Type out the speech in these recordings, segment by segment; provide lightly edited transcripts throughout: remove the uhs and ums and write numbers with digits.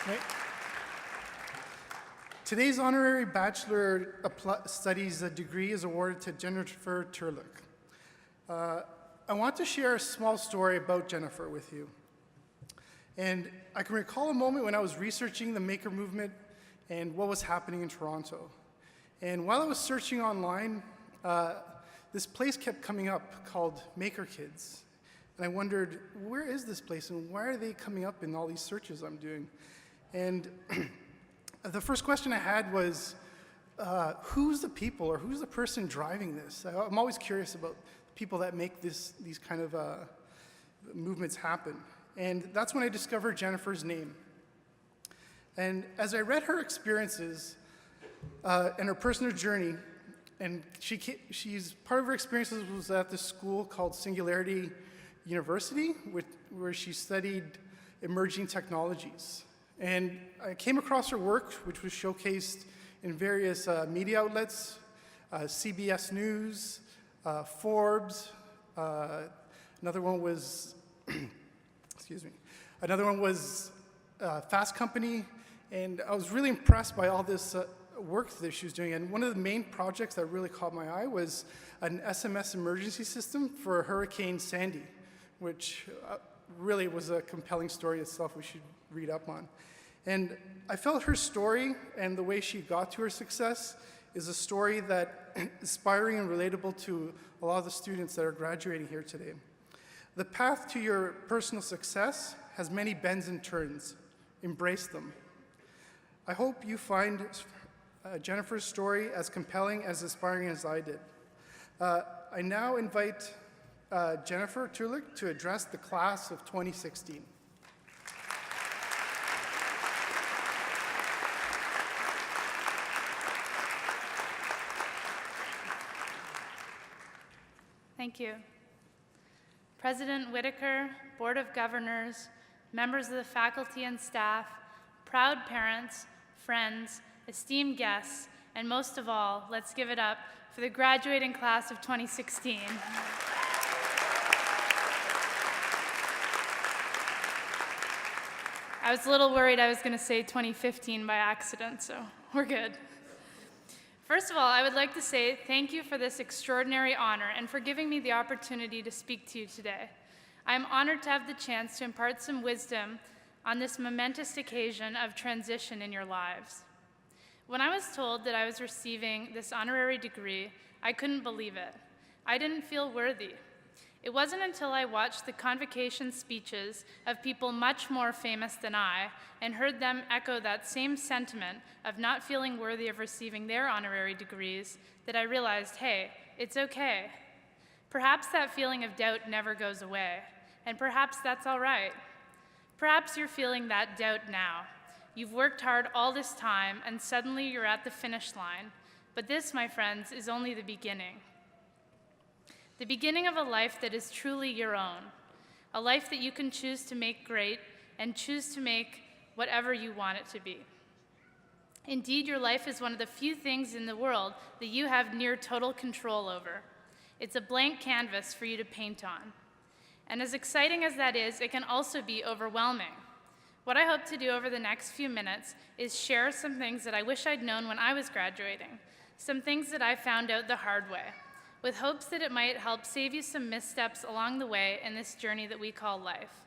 Right. Today's Honorary Bachelor Studies degree is awarded to Jennifer Turliuk. I want to share a small story about Jennifer with you. And I can recall a moment when I was researching the maker movement and what was happening in Toronto. And while I was searching online, this place kept coming up called MakerKids. And I wondered, where is this place and why are they coming up in all these searches I'm doing? And the first question I had was, who's the people or who's the person driving this? I'm always curious about people that make these kind of movements happen. And that's when I discovered Jennifer's name. And as I read her experiences and her personal journey, and she's part of her experiences was at this school called Singularity University, where she studied emerging technologies. And I came across her work, which was showcased in various media outlets, CBS News, Forbes, another one was, excuse me, another one was Fast Company, and I was really impressed by all this work that she was doing. And one of the main projects that really caught my eye was an SMS emergency system for Hurricane Sandy, which really was a compelling story itself we should read up on. And I felt her story and the way she got to her success is a story that is inspiring and relatable to a lot of the students that are graduating here today. The path to your personal success has many bends and turns. Embrace them. I hope you find Jennifer's story as compelling, as inspiring as I did. I now invite Jennifer Turliuk to address the class of 2016. Thank you. President Whitaker, Board of Governors, members of the faculty and staff, proud parents, friends, esteemed guests, and most of all, let's give it up for the graduating class of 2016. I was a little worried I was going to say 2015 by accident, so we're good. First of all, I would like to say thank you for this extraordinary honor and for giving me the opportunity to speak to you today. I am honored to have the chance to impart some wisdom on this momentous occasion of transition in your lives. When I was told that I was receiving this honorary degree, I couldn't believe it. I didn't feel worthy. It wasn't until I watched the Convocation speeches of people much more famous than I and heard them echo that same sentiment of not feeling worthy of receiving their honorary degrees that I realized, hey, it's okay. Perhaps that feeling of doubt never goes away, and perhaps that's all right. Perhaps you're feeling that doubt now. You've worked hard all this time, and suddenly you're at the finish line. But this, my friends, is only the beginning. The beginning of a life that is truly your own, a life that you can choose to make great and choose to make whatever you want it to be. Indeed, your life is one of the few things in the world that you have near total control over. It's a blank canvas for you to paint on. And as exciting as that is, it can also be overwhelming. What I hope to do over the next few minutes is share some things that I wish I'd known when I was graduating, some things that I found out the hard way, with hopes that it might help save you some missteps along the way in this journey that we call life.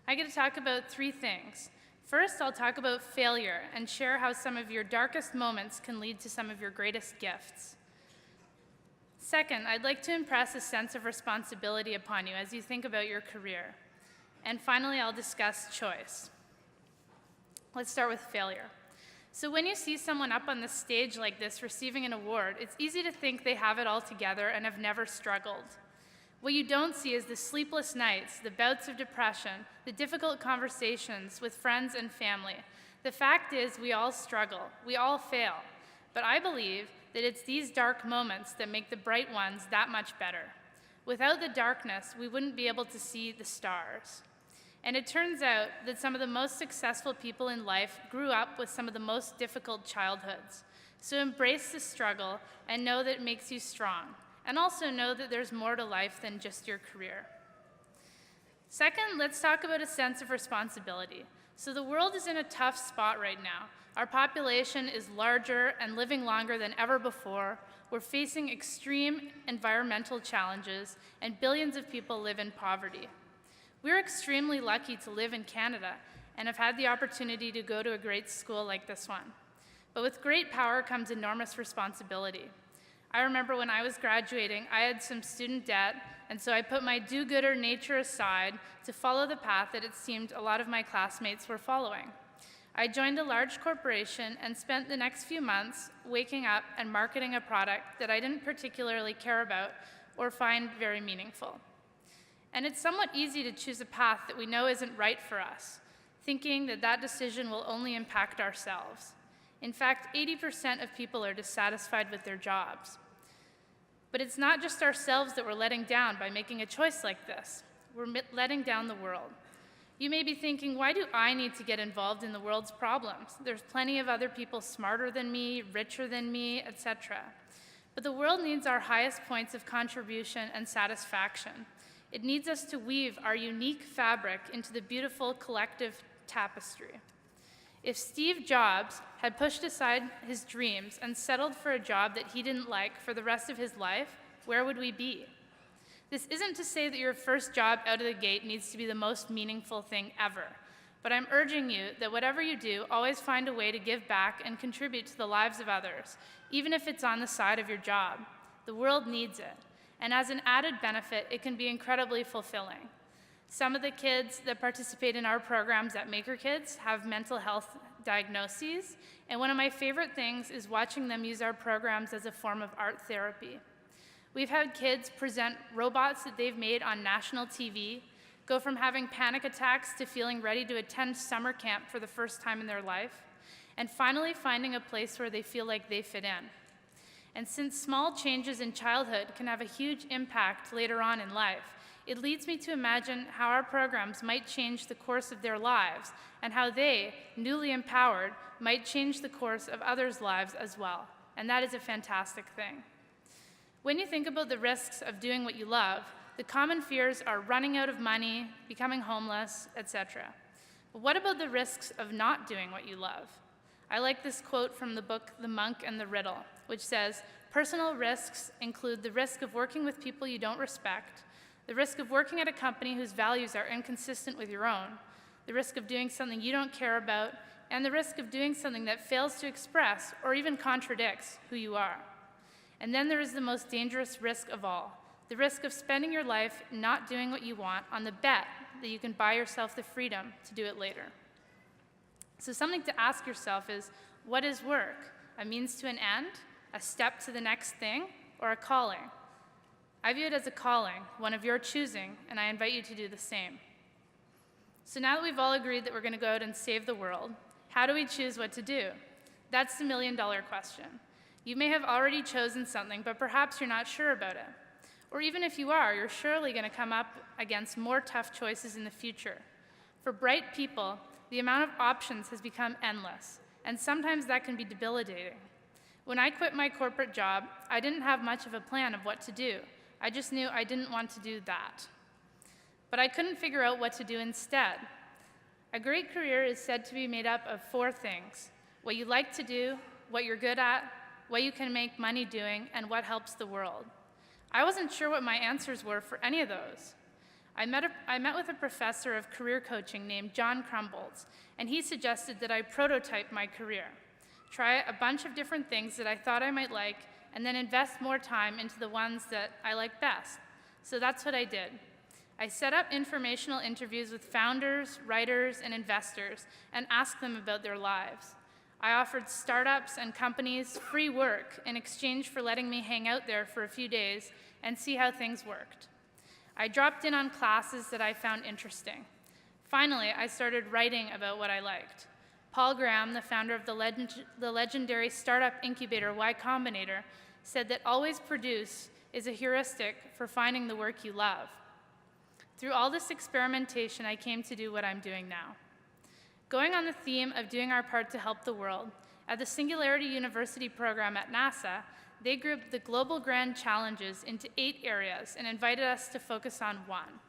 I get to talk about three things. First, I'll talk about failure and share how some of your darkest moments can lead to some of your greatest gifts. Second, I'd like to impress a sense of responsibility upon you as you think about your career. And finally, I'll discuss choice. Let's start with failure. So when you see someone up on the stage like this receiving an award, it's easy to think they have it all together and have never struggled. What you don't see is the sleepless nights, the bouts of depression, the difficult conversations with friends and family. The fact is, we all struggle, we all fail. But I believe that it's these dark moments that make the bright ones that much better. Without the darkness, we wouldn't be able to see the stars. And it turns out that some of the most successful people in life grew up with some of the most difficult childhoods. So embrace the struggle and know that it makes you strong. And also know that there's more to life than just your career. Second, let's talk about a sense of responsibility. So the world is in a tough spot right now. Our population is larger and living longer than ever before. We're facing extreme environmental challenges, and billions of people live in poverty. We're extremely lucky to live in Canada and have had the opportunity to go to a great school like this one. But with great power comes enormous responsibility. I remember when I was graduating, I had some student debt, and so I put my do-gooder nature aside to follow the path that it seemed a lot of my classmates were following. I joined a large corporation and spent the next few months waking up and marketing a product that I didn't particularly care about or find very meaningful. And it's somewhat easy to choose a path that we know isn't right for us, thinking that that decision will only impact ourselves. In fact, 80% of people are dissatisfied with their jobs. But it's not just ourselves that we're letting down by making a choice like this. We're letting down the world. You may be thinking, why do I need to get involved in the world's problems? There's plenty of other people smarter than me, richer than me, etc. But the world needs our highest points of contribution and satisfaction. It needs us to weave our unique fabric into the beautiful collective tapestry. If Steve Jobs had pushed aside his dreams and settled for a job that he didn't like for the rest of his life, where would we be? This isn't to say that your first job out of the gate needs to be the most meaningful thing ever, but I'm urging you that whatever you do, always find a way to give back and contribute to the lives of others, even if it's on the side of your job. The world needs it, and as an added benefit, it can be incredibly fulfilling. Some of the kids that participate in our programs at MakerKids have mental health diagnoses, and one of my favorite things is watching them use our programs as a form of art therapy. We've had kids present robots that they've made on national TV, go from having panic attacks to feeling ready to attend summer camp for the first time in their life, and finally finding a place where they feel like they fit in. And since small changes in childhood can have a huge impact later on in life, it leads me to imagine how our programs might change the course of their lives and how they, newly empowered, might change the course of others' lives as well. And that is a fantastic thing. When you think about the risks of doing what you love, the common fears are running out of money, becoming homeless, etc. But what about the risks of not doing what you love? I like this quote from the book The Monk and the Riddle, which says, "Personal risks include the risk of working with people you don't respect, the risk of working at a company whose values are inconsistent with your own, the risk of doing something you don't care about, and the risk of doing something that fails to express or even contradicts who you are. And then there is the most dangerous risk of all, the risk of spending your life not doing what you want on the bet that you can buy yourself the freedom to do it later." So something to ask yourself is, what is work? A means to an end, a step to the next thing, or a calling? I view it as a calling, one of your choosing, and I invite you to do the same. So now that we've all agreed that we're going to go out and save the world, how do we choose what to do? That's the million-dollar question. You may have already chosen something, but perhaps you're not sure about it. Or even if you are, you're surely going to come up against more tough choices in the future. For bright people, the amount of options has become endless, and sometimes that can be debilitating. When I quit my corporate job, I didn't have much of a plan of what to do. I just knew I didn't want to do that. But I couldn't figure out what to do instead. A great career is said to be made up of 4 things: what you like to do, what you're good at, what you can make money doing, and what helps the world. I wasn't sure what my answers were for any of those. I met with a professor of career coaching named John Crumbolts, and he suggested that I prototype my career, try a bunch of different things that I thought I might like, and then invest more time into the ones that I like best. So that's what I did. I set up informational interviews with founders, writers, and investors, and asked them about their lives. I offered startups and companies free work in exchange for letting me hang out there for a few days and see how things worked. I dropped in on classes that I found interesting. Finally, I started writing about what I liked. Paul Graham, the founder of the legendary startup incubator Y Combinator, said that always produce is a heuristic for finding the work you love. Through all this experimentation, I came to do what I'm doing now. Going on the theme of doing our part to help the world, at the Singularity University program at NASA, they grouped the global grand challenges into 8 areas and invited us to focus on one.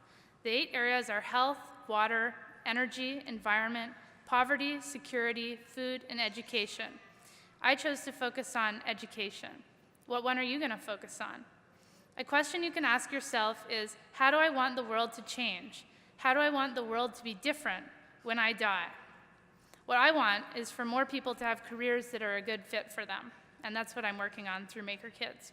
The 8 areas are health, water, energy, environment, poverty, security, food, and education. I chose to focus on education. What one are you going to focus on? A question you can ask yourself is, how do I want the world to change? How do I want the world to be different when I die? What I want is for more people to have careers that are a good fit for them, and that's what I'm working on through MakerKids.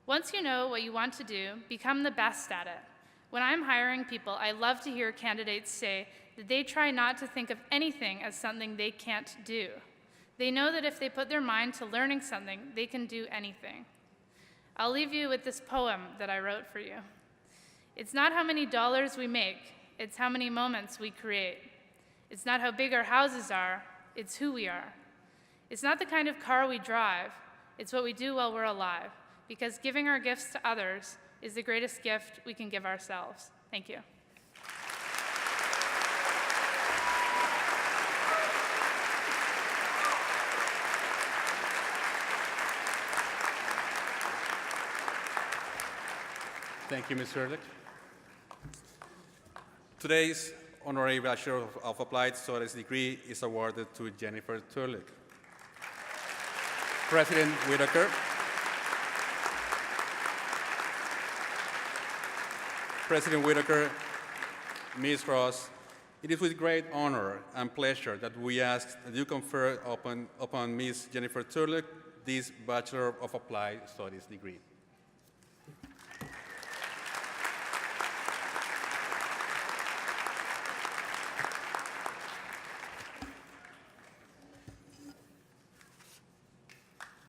Once you know what you want to do, become the best at it. When I'm hiring people, I love to hear candidates say that they try not to think of anything as something they can't do. They know that if they put their mind to learning something, they can do anything. I'll leave you with this poem that I wrote for you. It's not how many dollars we make, it's how many moments we create. It's not how big our houses are, it's who we are. It's not the kind of car we drive, it's what we do while we're alive, because giving our gifts to others is the greatest gift we can give ourselves. Thank you. Thank you, Ms. Turliuk. Today's Honorary Bachelor of Applied Studies degree is awarded to Jennifer Turliuk. President Whitaker, President Whitaker, Ms. Ross, it is with great honor and pleasure that we ask that you confer upon Ms. Jennifer Turliuk this Bachelor of Applied Studies degree.